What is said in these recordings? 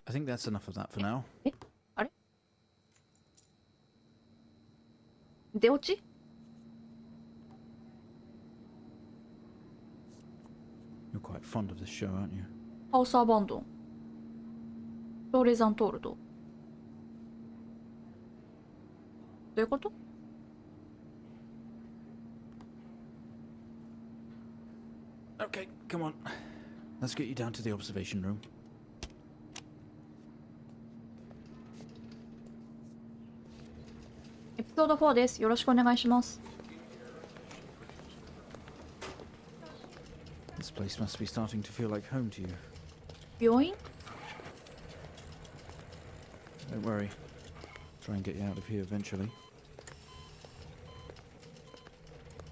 I think that's enough of that for now. え、あれ出落ち You're quite fond of this show, aren't you? ハウスアバンドン。ストーリーズアントールド。どういうこと Okay, come on. Let's get you down to the observation room. エピソード4です。よろしくお願いします。This place must be starting to feel like home to you. 病院 Don't worry. Try and get you out of here eventually.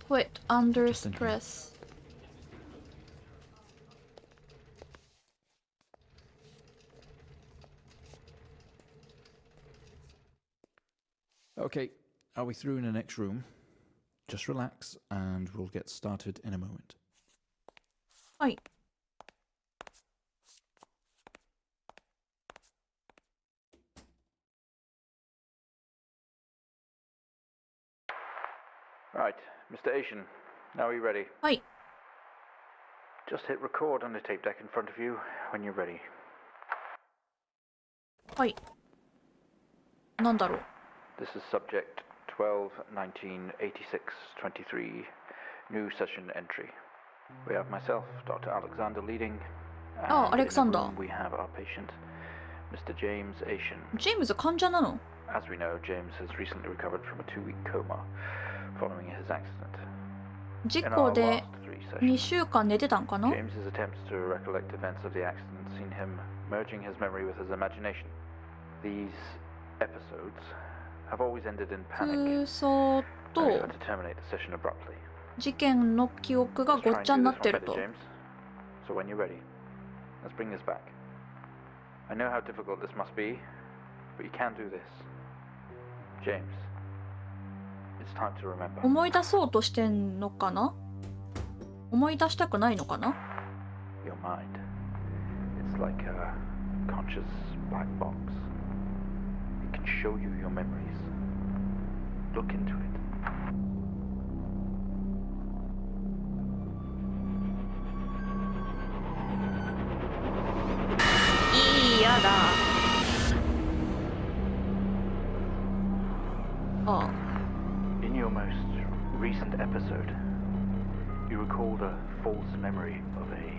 Quit under Just in here. stress. Okay, are we through in the next room? Just relax and we'll get started in a moment. はい。Right, Mr. Asian, now are you ready? はい。 Just hit record on the tape deck in front of you when you're ready. はい。なんだろう。 This is subject 12-19-86-23, new session entry. We have myself, Dr. Alexander leading, Oh, and in the Alexander. room we have our patient, Mr. James Asian. ジェームズ患者なの As we know, James has recently recovered from a 2-week coma following his accident. 事 In 故 our で last 3 2 sessions, 週間寝てたんかな James's attempts to recollect events of the accident seen him merging his memory with his imagination. These episodes have always ended in panic, 空想 and we と had to terminate the session abruptly. 事件の記憶が Let's ご try っちゃ and に do な this って one る better, と。 James. So when you're ready, let's bring this back. I know how difficult this must be, but you can do this. James, it's time to remember. 思い出そうとしてんのかな思い出したくないのかな Your mind. It's like a conscious black box. It can show you your memories. Look into it. いいやだ。ああ。 In your most recent episode, you recalled a false memory of a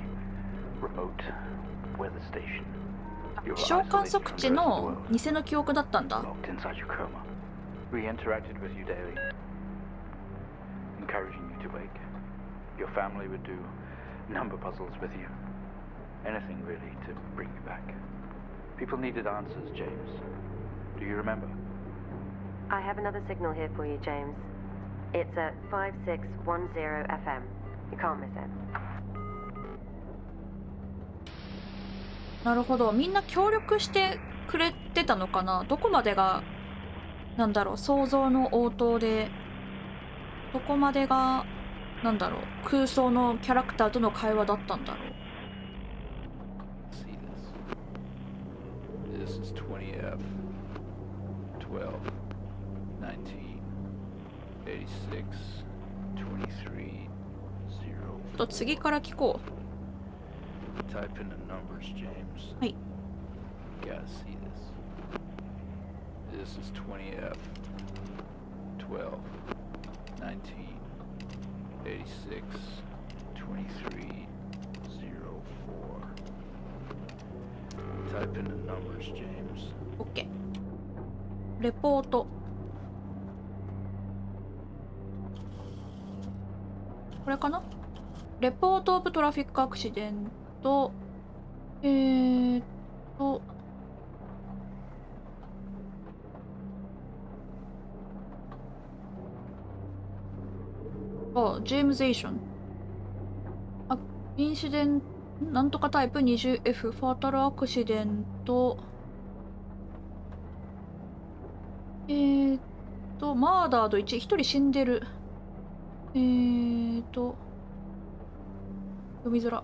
remote weather station. You were 気象観 isolated 測 from 地 the rest の of the 偽の記憶だったんだ。 world, locked inside your coma. We interacted with you daily, encouraging you to wake. Your family would do number puzzles with you. Anything really to bring you back. People needed answers, James. Do you remember? I have another signal here for you, James. It's at 5610 FM. You can't miss it. なるほど。みんな協力してくれてたのかなどこまでが、なんだろう、想像の応答で、どこまでが、なんだろう、空想のキャラクターとの会話だったんだろう。See this. This is 20F 12 19 86 23 ちょっと次から聞こ Type in the numbers, James. はい。 Gotta see this. This is 20F 12 19 86 23 04. Type in the numbers, James. う。OK。レポート。これかなレポートオブトラフィックアクシデント。あ、ジェームズ・エーション。あ、インシデント、なんとかタイプ 20F、ファータルアクシデント、マーダード1、1人死んでる。読みづら。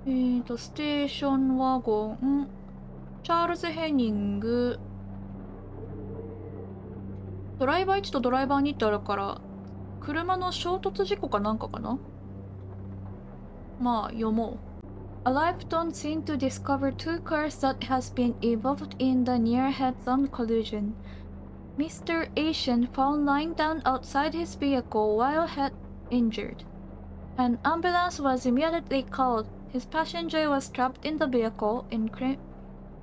ステーションワゴン、チャールズ・ヘニング、ドライバー1とドライバー2ってあるから、車の衝突事故かなんかかな。まあ、読もう。Arrived on scene to discover two cars that has been involved in the near head-on collision. Mr. Asian found lying down outside his vehicle while head injured. An ambulance was immediately called. His passenger was trapped in the vehicle in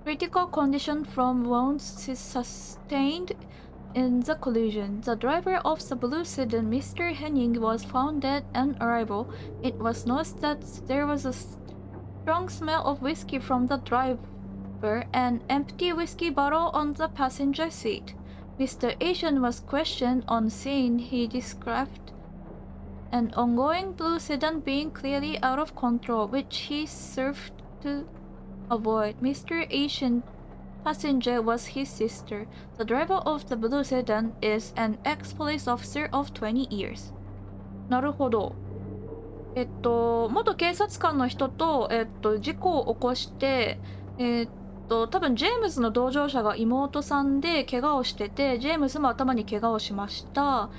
critical condition from wounds sustained in the collision. The driver of the blue sedan, Mr. Henning, was found dead on arrival. It was noticed that there was a strong smell of whiskey from the driver, an empty whiskey bottle on the passenger seat. Mr. Asian was questioned on scene. He described an ongoing blue sedan being clearly out of control, which he served to avoid. Mr. Asian passenger was his sister. The driver of the blue sedan is an ex-police officer of 20 years. なるほど。元警察官の人と、事故を起こして、多分ジェームズの同乗者が妹さんで怪我をしてて、ジェームズも頭に怪我をしました。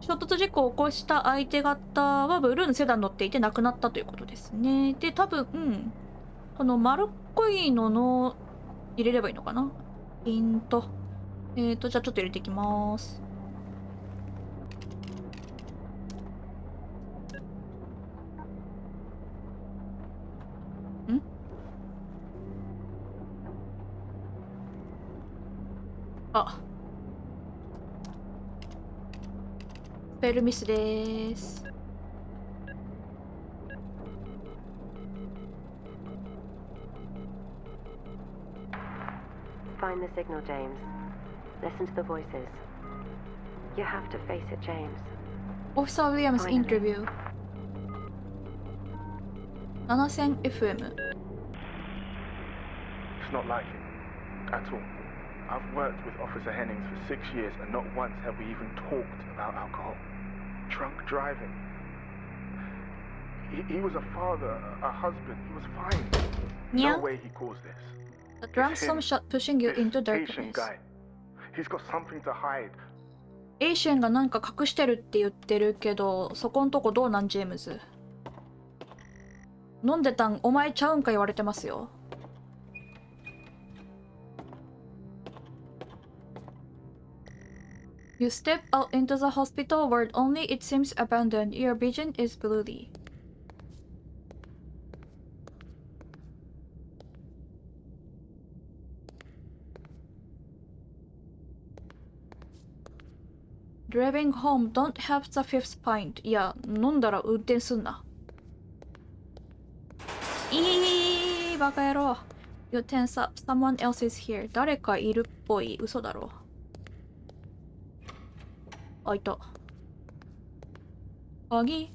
衝突事故を起こした相手方はブルーのセダン乗っていて亡くなったということですね。で、多分、この丸っこいのの入れればいいのかな。じゃあちょっと入れていきます。あ、スペルミスです。Find the signal, James. Listen to the voices. You have to face it, James. Officer Williams interview 7000 FM. It's not like it at all. I've worked with Officer Hennings for 6 years and not once have we even talked about alcohol. Drunk driving. He was a father, a husband. He was fine. No way he caused this. The drunk some shot pushing you into darkness. He's got something to hide. エイシェンがなんか隠してるって言ってるけど、そこんとこどうなんジェームズ。飲んでたんお前ちゃうんか言われてますよ。You step out into the hospital ward, only it seems abandoned. Your vision is blurry. Driving home, don't have the fifth pint. いや、飲んだら運転すんな。バカ野郎。You tense up. Someone else is here. 誰かいるっぽい。嘘だろ。あ、いた。鍵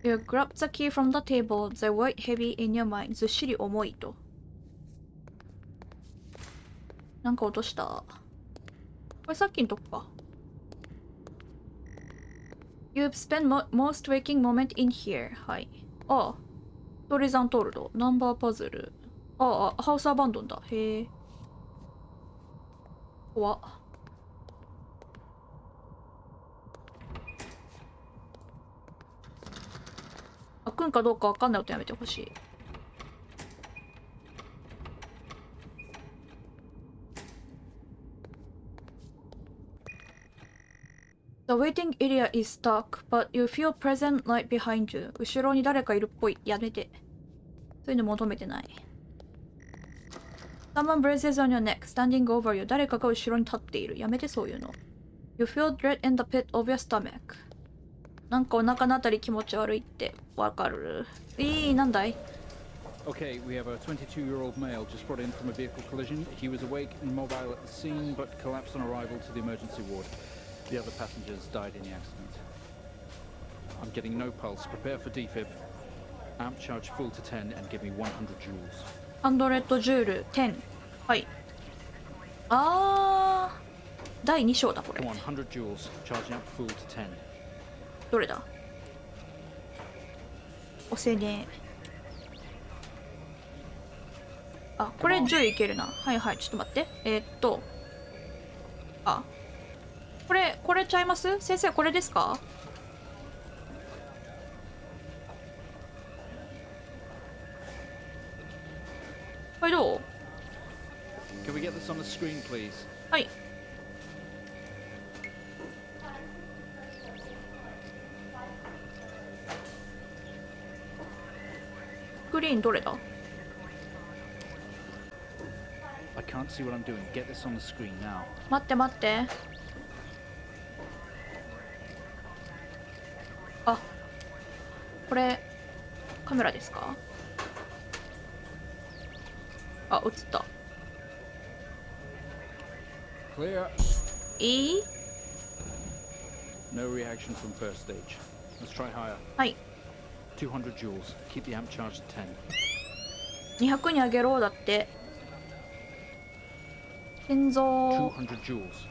You grab the key from the table. The weight heavy in your mind. ずっしり重いと。なんか落とした。これさっきのとこか。You've spent most waking moment in here. はい。ああ。ストーリーズアントールド。ナンバーパズル。ああ、ハウスアバンドンだ。へえ。怖っ。開くんかどうかわかんない音やめてほしい。The waiting area is dark, but you feel present light behind you. 後ろに誰かいるっぽい。やめて。そういうの求めてない。Someone breathes on your neck, standing over you. 誰かが後ろに立っている。やめてそういうの。You feel dread in the pit of your stomach. なんかお腹のあたり気持ち悪いってわかる。なんだい Okay, we have a 22-year-old male just brought in from a vehicle collision. He was awake and mobile at the scene, but collapsed on arrival to the emergency ward. The other passengers died in the accident. I'm getting no pulse. Prepare for defib. Amp charge full to 10 and give me 100 joules. 100ジュール10。はい。第2章だこれ。 Come on, 100 joules. Charging up full to 10. どれだ？押せねえ。これ10いけるな。はいはい、ちょっと待って。これちゃいます？先生、これですか？これどう？ Can we get this on the screen, please? はい。スクリーンどれだ？ I can't see what I'm doing. Get this on the screen now. 待って待って。これカメラですか？映った。Clear. いい？ No reaction from first stage. Let's try higher. はい。200 joules. Keep the amp charged at 10. 200に上げろだって。心臓。200 joules.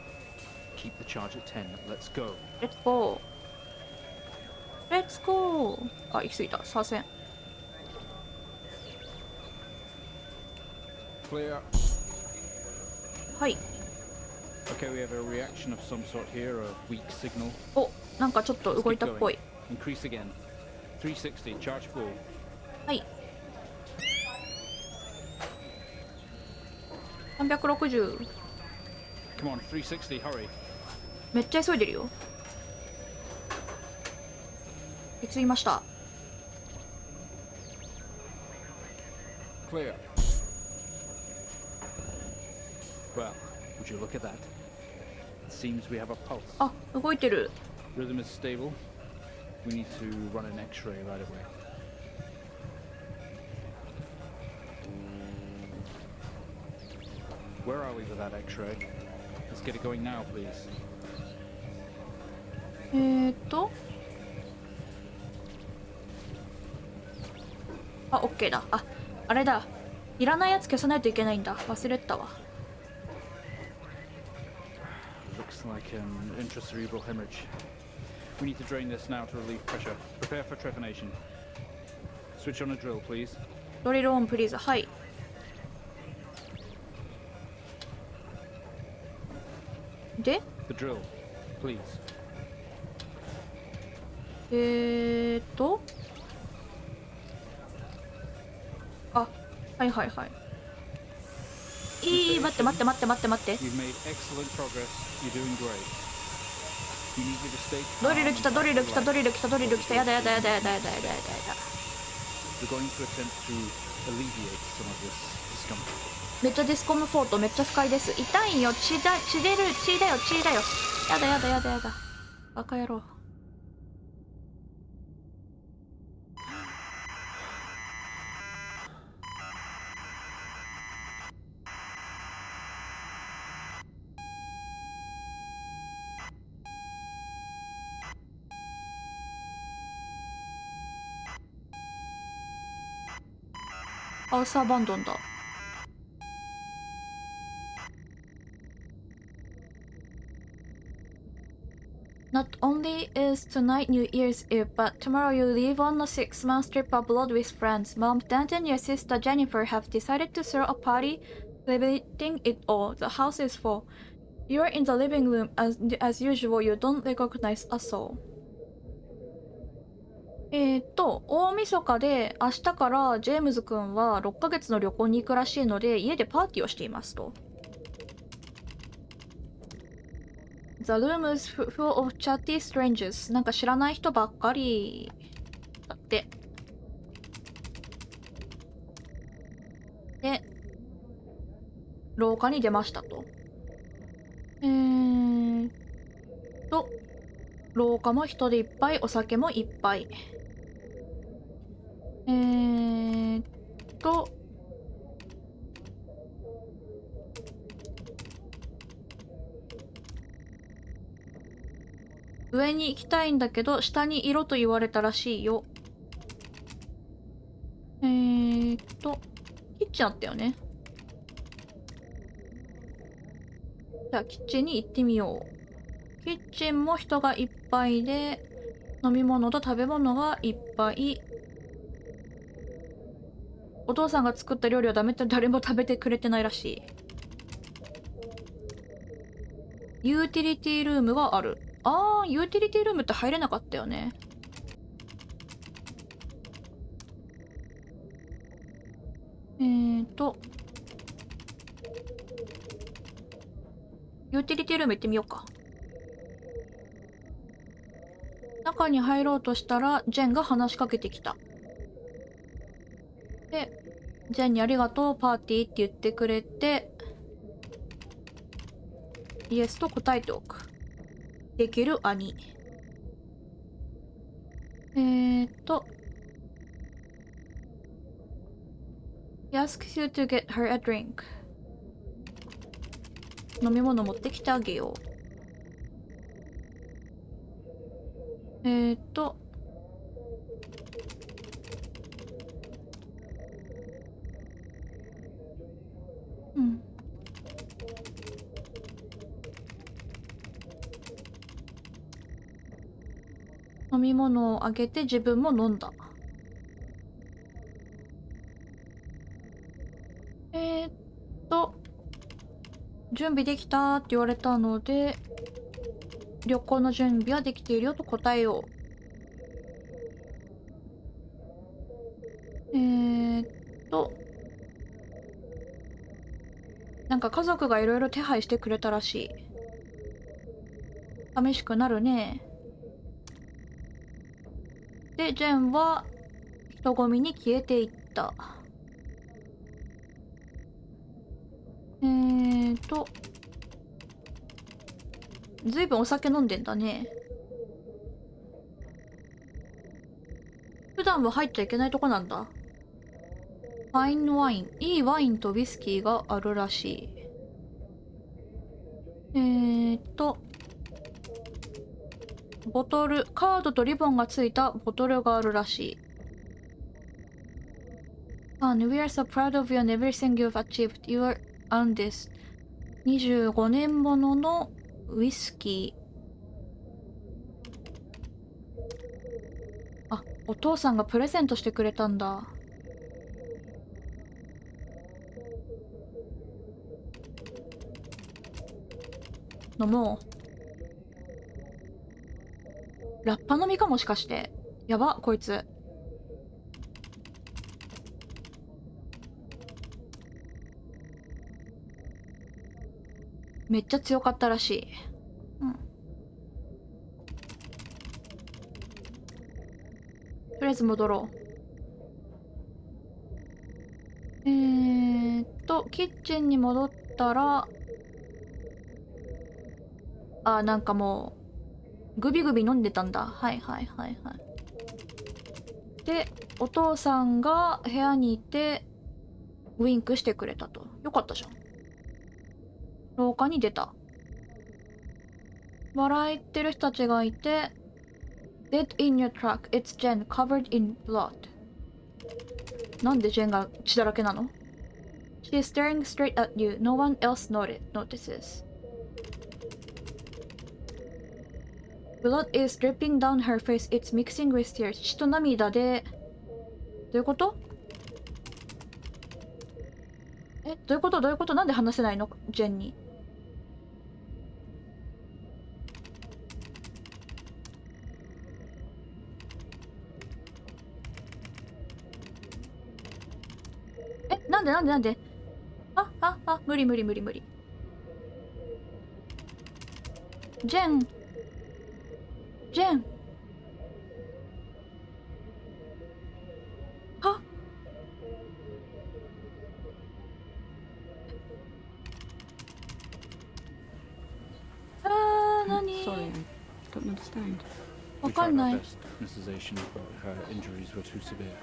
Keep the charge at 10. Let's go. Let's go. Let's go. 行き過ぎた。左遷。Clear. はい。Okay, we have a reaction of some sort here, a weak signal. なんかちょっと Let's 動 keep いたっぽ going. い。 Increase again. 360. Charge full. はい。360。Come on, 360. Hurry. めっちゃ急いでるよ。行き過ぎました。Clear. Well, would you look at that? It seems we have a pulse. 動いてる。 Rhythm is stable. We need to run an X-ray right away. Where are we with that X-ray? Let's get it going now, please. OK だ。あれだ。いらないやつ消さないといけないんだ。忘れてたわ。Looks like an intracerebral hemorrhage. We need to drain this now to relieve pressure. Prepare for trepanation. Switch on a drill, please. ドリルオンプリーズ。はい。で The drill, please. はいはいはい。待って。You've made excellent progress. You're doing great. You need me to stay calm. ドリル来た。やだ。We're going to attempt to alleviate some of this discomfort. めっちゃディスコムフォートめっちゃ不快です。痛いよ。血だよ。やだ。バカ野郎。ハウスアバンドンだ。Not only is tonight New Year's Eve, but tomorrow you leave on a 6-month trip abroad with friends. Mom, Dad, and your sister Jennifer have decided to throw a party, celebrating it all. The house is full. You're in the living room as usual. You don't recognize us all. 大晦日で明日からジェームズくんは6ヶ月の旅行に行くらしいので家でパーティーをしていますと。The room is full of chatty strangers. なんか知らない人ばっかりだって。で、廊下に出ましたと。廊下も人でいっぱい、お酒もいっぱい。上に行きたいんだけど下にいろと言われたらしいよ。キッチンあったよね。じゃあキッチンに行ってみよう。キッチンも人がいっぱいで、飲み物と食べ物がいっぱい。お父さんが作った料理はダメって誰も食べてくれてないらしい。ユーティリティルームがある。あー、ユーティリティルームって入れなかったよね。ユーティリティルーム行ってみようか。中に入ろうとしたら、ジェンが話しかけてきた。で、ジェンにありがとう、パーティーって言ってくれて、イエスと答えておく。できる兄。He asks you to get her a drink. 飲み物持ってきてあげよう。うん。飲み物をあげて自分も飲んだ。準備できたって言われたので、旅行の準備はできているよと答えよう。なんか家族がいろいろ手配してくれたらしい。寂しくなるね。で、ジェンは人混みに消えていった。ずいぶんお酒飲んでんだね。普段は入っちゃいけないとこなんだ。ファインワイン。いいワインとウイスキーがあるらしい。ボトル。カードとリボンがついたボトルがあるらしい。And we are so proud of you and everything you've achieved. You are on this. 25年もののウイスキー。あ、お父さんがプレゼントしてくれたんだ。飲もう。ラッパ飲みかもしかして。やば、こいつ。めっちゃ強かったらしい。うん。とりあえず戻ろう。キッチンに戻ったら、あ、なんかもう、グビグビ飲んでたんだ。はいはいはいはい。で、お父さんが部屋にいて、ウインクしてくれたと。よかったじゃん。廊下に出た。笑ってる人たちがいて、Dead in your truck. It's Jen, covered in blood. なんでジェンが血だらけなの？ She is staring straight at you. No one else notices. Blood is dripping down her face. It's mixing with tears. 血と涙で、どういうこと？どういうことどういうこと？なんで話せないのジェンに。なんで無理。ジェン。は？何？ Sorry, I don't understand. わかんない。 Mrs. Asian, but her injuries were too severe.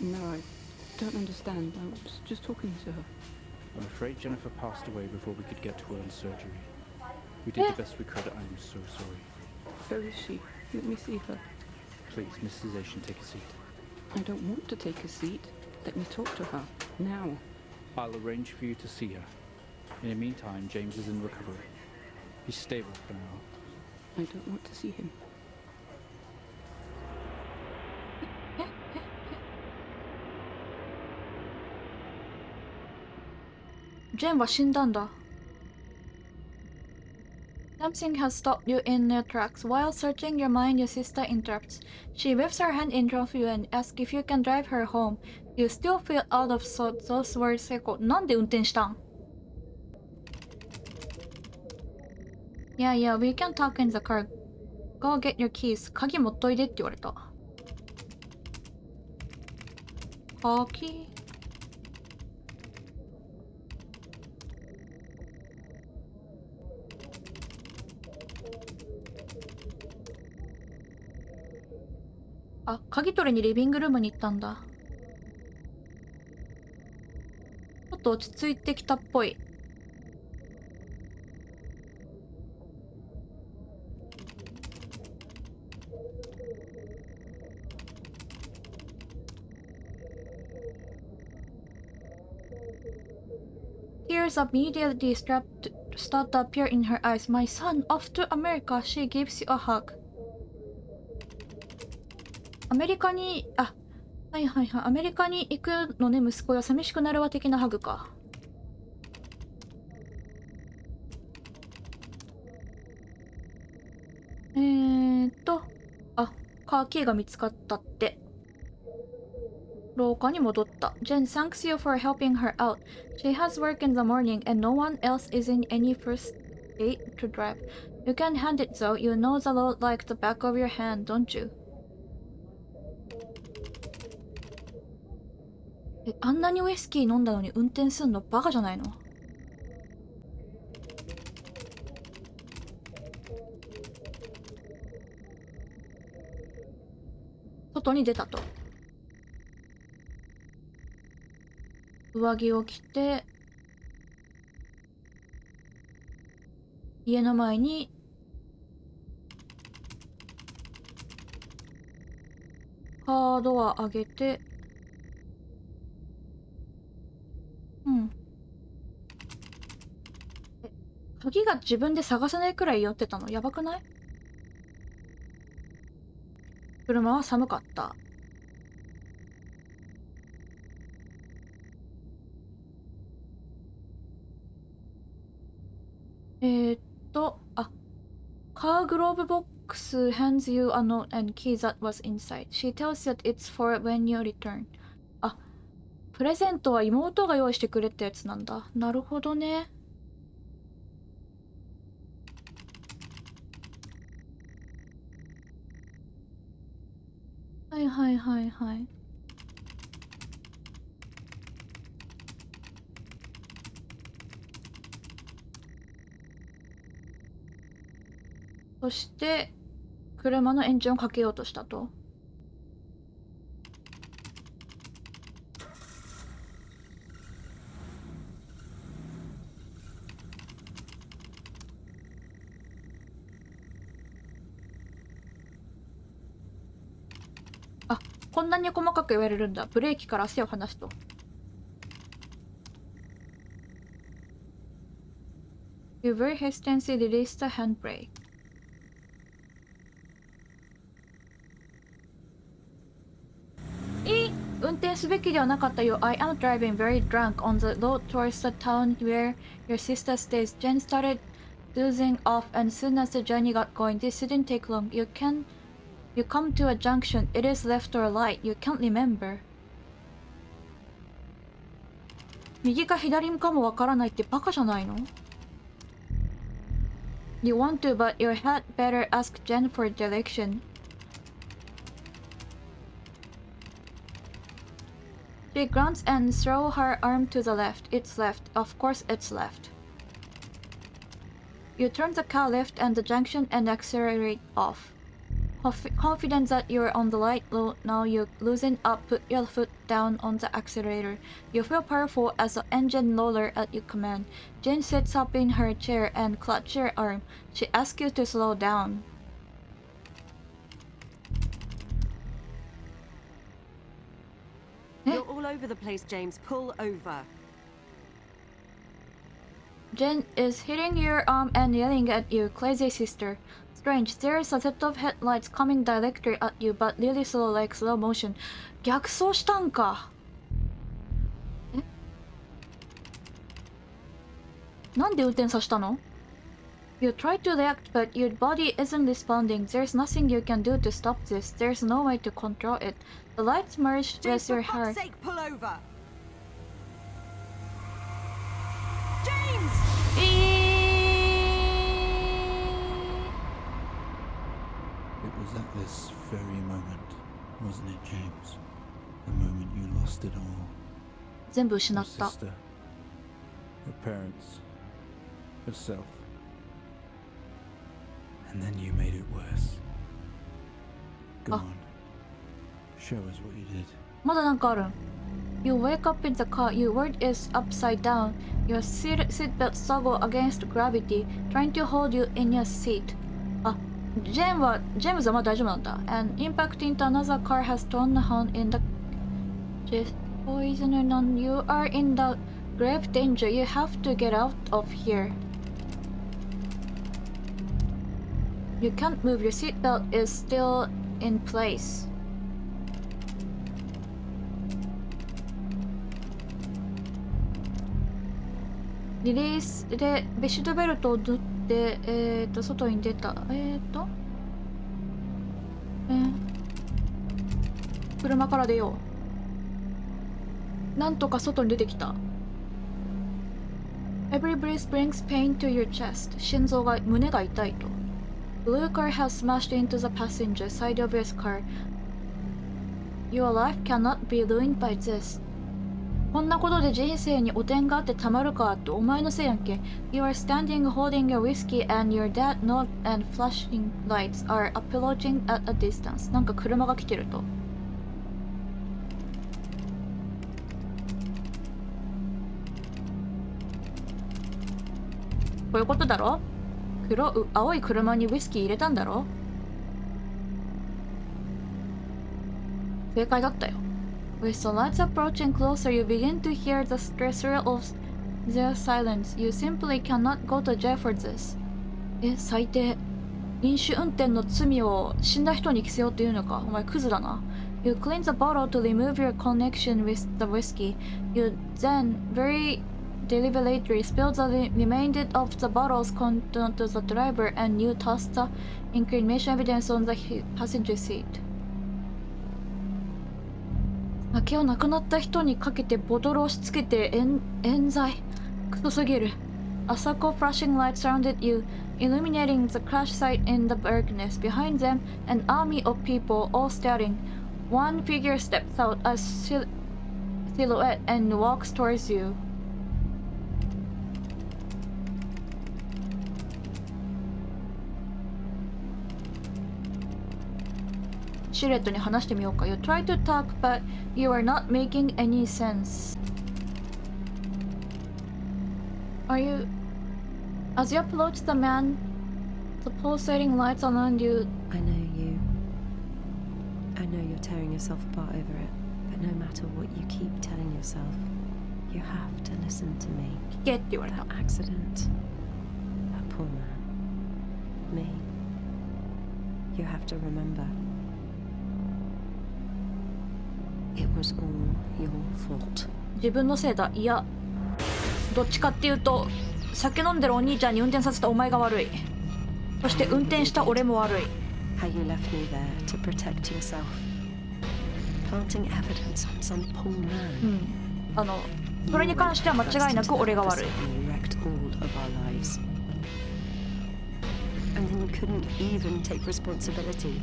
No, I don't understand. I was just talking to her. I'm afraid Jennifer passed away before we could get to her in surgery. We did the best we could. I'm so sorry. Where is she? Let me see her. Please, Mrs. Asian, take a seat. I don't want to take a seat. Let me talk to her. Now. I'll arrange for you to see her. In the meantime, James is in recovery. He's stable for now. I don't want to see him. ジェンは死んだんだ。Something has stopped you in your tracks. While searching your mind, your sister interrupts. She whips her hand in front of you and asks if you can drive her home. You still feel out of sorts. Those words echo. なんで運転したん? Yeah, we can talk in the car. Go get your keys. 鍵持っといでって言われた。鍵あ、鍵取りにリビングルームに行ったんだ。ちょっと落ち着いてきたっぽい。Tears immediately start to appear in her eyes. My son, off to America. She gives you a hug. アメリカに、はいはいはい。アメリカに行くのね、息子よ。寂しくなるわ的なハグか。カーキーが見つかったって。廊下に戻った。Jen thanks you for helping her out. She has work in the morning and no one else is in any first state to drive. You can hand it though. You know the road like the back of your hand, don't you?あんなにウイスキー飲んだのに運転すんのバカじゃないの？外に出たと。上着を着て家の前にカードは上げて鍵が自分で探せないくらい酔ってたのやばくない？車は寒かった。カーグローブボックス hands you a note and key that was inside. She tells you that it's for when you return. プレゼントは妹が用意してくれたやつなんだ。なるほどね。はいはいはいはい。そして車のエンジンをかけようとしたと。こんなに細かく言われるんだ。ブレーキから足を離すと。You very hastily release the handbrake. 運転すべきではなかったよ。I am driving very drunk on the road towards the town where your sister stays. Jen started dozing off, and soon as the journey got going, this didn't take long. You come to a junction. It is left or right. You can't remember. 右か左かもわからないってバカじゃないの？ You want to, but you had better ask Jen for direction. She grunts and throws her arm to the left. It's left. Of course it's left. You turn the car left and the junction and accelerate off. Confident that you're on the right road now, you loosen up, put your foot down on the accelerator. You feel powerful as the engine roller at your command. Jen sits up in her chair and clutches your arm. She asks you to slow down. You're all over the place, James. Pull over. Jen is hitting your arm and yelling at you, crazy sister. Strange, there's a set of headlights coming directly at you, but really slow, like slow motion. 逆走したんか。え？なんで運転させたの？ You try to react, but your body isn't responding. There's nothing you can do to stop this. There's no way to control it. The lights merge with your hair. For fuck's sake, pull over. James! It was at this very moment, wasn't it, James? The moment you lost it all. 全部失 Your った。 sister, your parents, yourself. And then you made it worse. Go on. Show us what you did. まだなんかあるん。You wake up in the car, your world is upside down. Your seatbelt struggle against gravity, trying to hold you in your seat. あ、ジェームズはまだ大丈夫なんだ。An impact into another car has torn a hole in the poison and you are in the grave danger. You have to get out of here. You can't move. Your seatbelt is still in place. リリースでベシートベルトを取って外に出た。車から出よう。なんとか外に出てきた。Every breath brings pain to your chest. 心臓が胸が痛いと。Blue car has smashed into the passenger side of your car. Your life cannot be ruined by this. こんなことで人生に汚点があってたまるかってお前のせいやんけ。You are standing holding your whiskey and your dad note and flashing lights are approaching at a distance. なんか車が来てると。こういうことだろ？青い車にウイスキー入れたんだろ？正解だったよ。With the lights approaching closer, you begin to hear the stressor of their silence. You simply cannot go to jail for this. 最低。飲酒運転の罪を死んだ人に着せようというのか。お前クズだな。You clean the bottle to remove your connection with the whiskey. You then very deliberately spill the remainder of the bottle's content to the driver and you toss the incrimination evidence on the passenger seat. 酒を亡くなった人にかけてボトルを押し付けて冤罪。クソすぎる。A circle of flashing lights surrounded you, illuminating the crash site in the darkness. Behind them, an army of people, all staring. One figure steps out, a silhouette, and walks towards you. シルエットに話してみようか。You try to talk, but you are not making any sense. Are you... As you approach the man, the pulsating lights around you... I know you. I know you're tearing yourself apart over it, but no matter what you keep telling yourself, you have to listen to me. 聞けって言われた。 That accident. That poor man. Me. You have to remember. It was all your fault. 自分のせいだ。いや、どっちかっていうと、酒飲んでるお兄ちゃんに運転させたお前が悪い。そして運転した俺も悪い。How you left me there to protect yourself. Planting evidence on some poor man. それに関しては間違いなく俺が悪い。You wrecked all of our lives. And then you couldn't even take responsibility.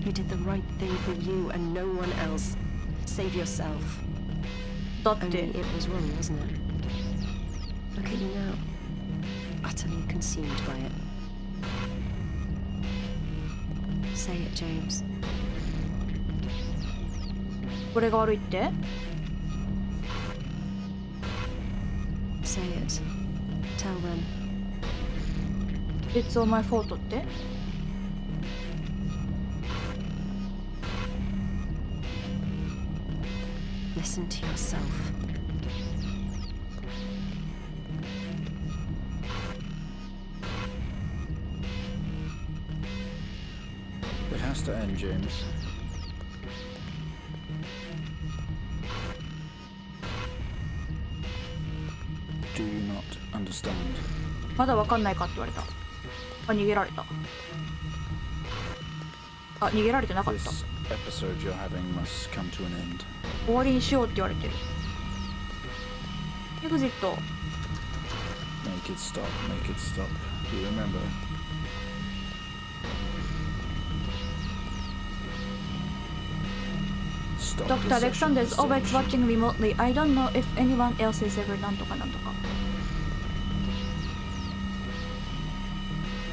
You did the right thing for you and no one else. Save yourself. だっ Only て it was wrong, wasn't it? Look at you now. Utterly consumed by it. Say it, James. 俺が悪いって？ Say it. Tell them. It's all my fault って？ No. listen to yourself. It has to end, James. Do you not understand? まだわかんないかって言われた。あ、逃げられた。あ、逃げられてなかった。 This episode you're having must come to an end. 終わりにしようって言われてる。エグジット。 Make it stop, make it stop. Do you remember? Stop Dr. the Alexander is session, always watching remotely. I don't know if anyone else is ever なんとかなんとか。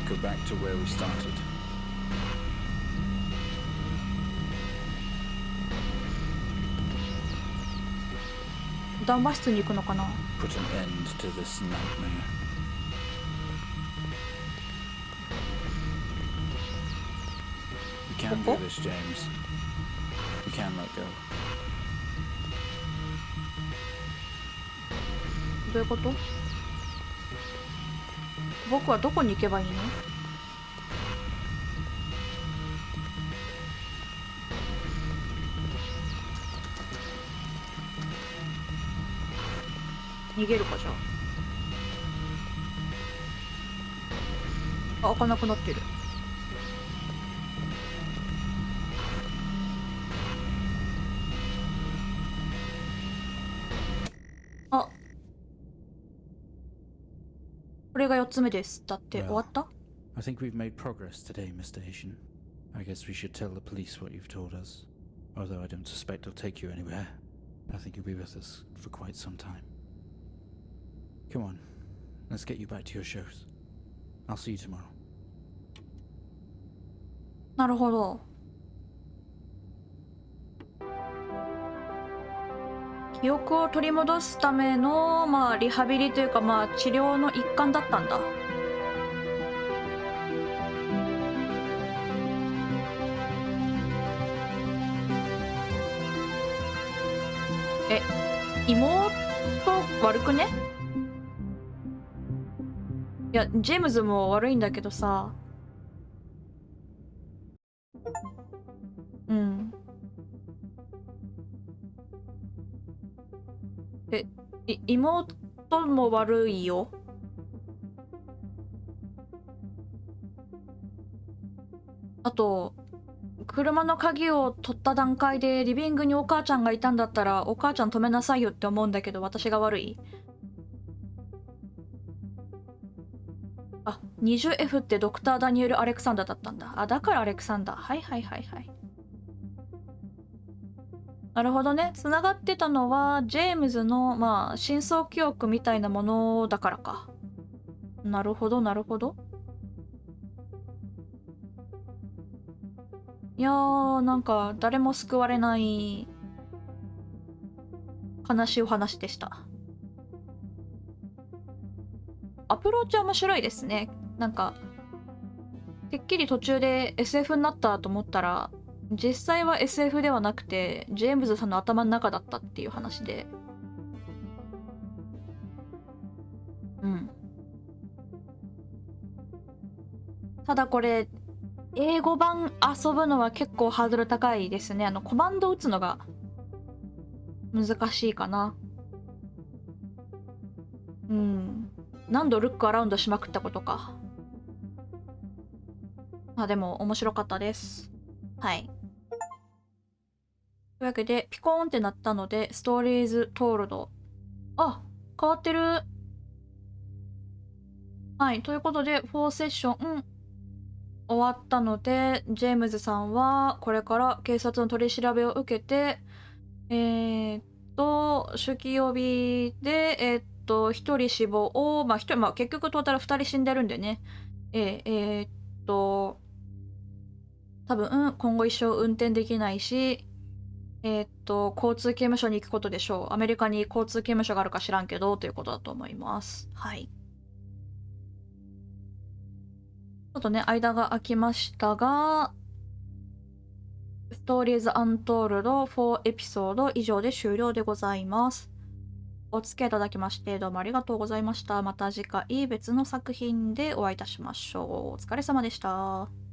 Go back to where we started. 談話室に行くのかな。 Put an end to this nightmare. You can do this, James. You can let go. どういうこと？僕はどこに行けばいいの？逃げるかじゃあ。あ、開かなくなってる。あ、これが4つ目です。だって終わった？ I think we've made progress today, Mr. Asian. I guess we should tell the police what you've told us. Although I don't suspect they'll take you anywhere. I think you'll be with us for quite some time. Come on, let's get you back to your shows. I'll see you tomorrow. なるほど。記憶を取り戻すための、まあ、リハビリというか、まあ、治療の一環だったんだ。え、妹悪くね？いや、ジェームズも悪いんだけどさ。うん。妹も悪いよ。あと、車の鍵を取った段階でリビングにお母ちゃんがいたんだったら、お母ちゃん止めなさいよって思うんだけど、私が悪い？あ、20F ってドクター・ダニエル・アレクサンダーだったんだ。あ、だからアレクサンダー。はいはいはいはい。なるほどね。つながってたのは、ジェームズの、まあ、深層記憶みたいなものだからか。なるほど、なるほど。いやー、なんか、誰も救われない悲しいお話でした。アプローチは面白いですね。なんか、てっきり途中で SF になったと思ったら、実際は SF ではなくて、ジェームズさんの頭の中だったっていう話で。うん。ただこれ、英語版遊ぶのは結構ハードル高いですね。コマンド打つのが難しいかな。うん。何度ルックアラウンドしまくったことか。まあでも面白かったです。はい。というわけで、ピコーンってなったので、ストーリーズトールド。あ、変わってる。はい。ということで、4セッション、終わったので、ジェームズさんはこれから警察の取り調べを受けて、酒気帯びで、1人死亡を、まあ、結局トータル2人死んでるんでね。多分、今後一生運転できないし、交通刑務所に行くことでしょう。アメリカに交通刑務所があるか知らんけど、ということだと思います。はい。ちょっとね、間が空きましたが、ス Stories Untold 4エピソード以上で終了でございます。お付き合いいただきましてどうもありがとうございました。また次回別の作品でお会いいたしましょう。お疲れ様でした。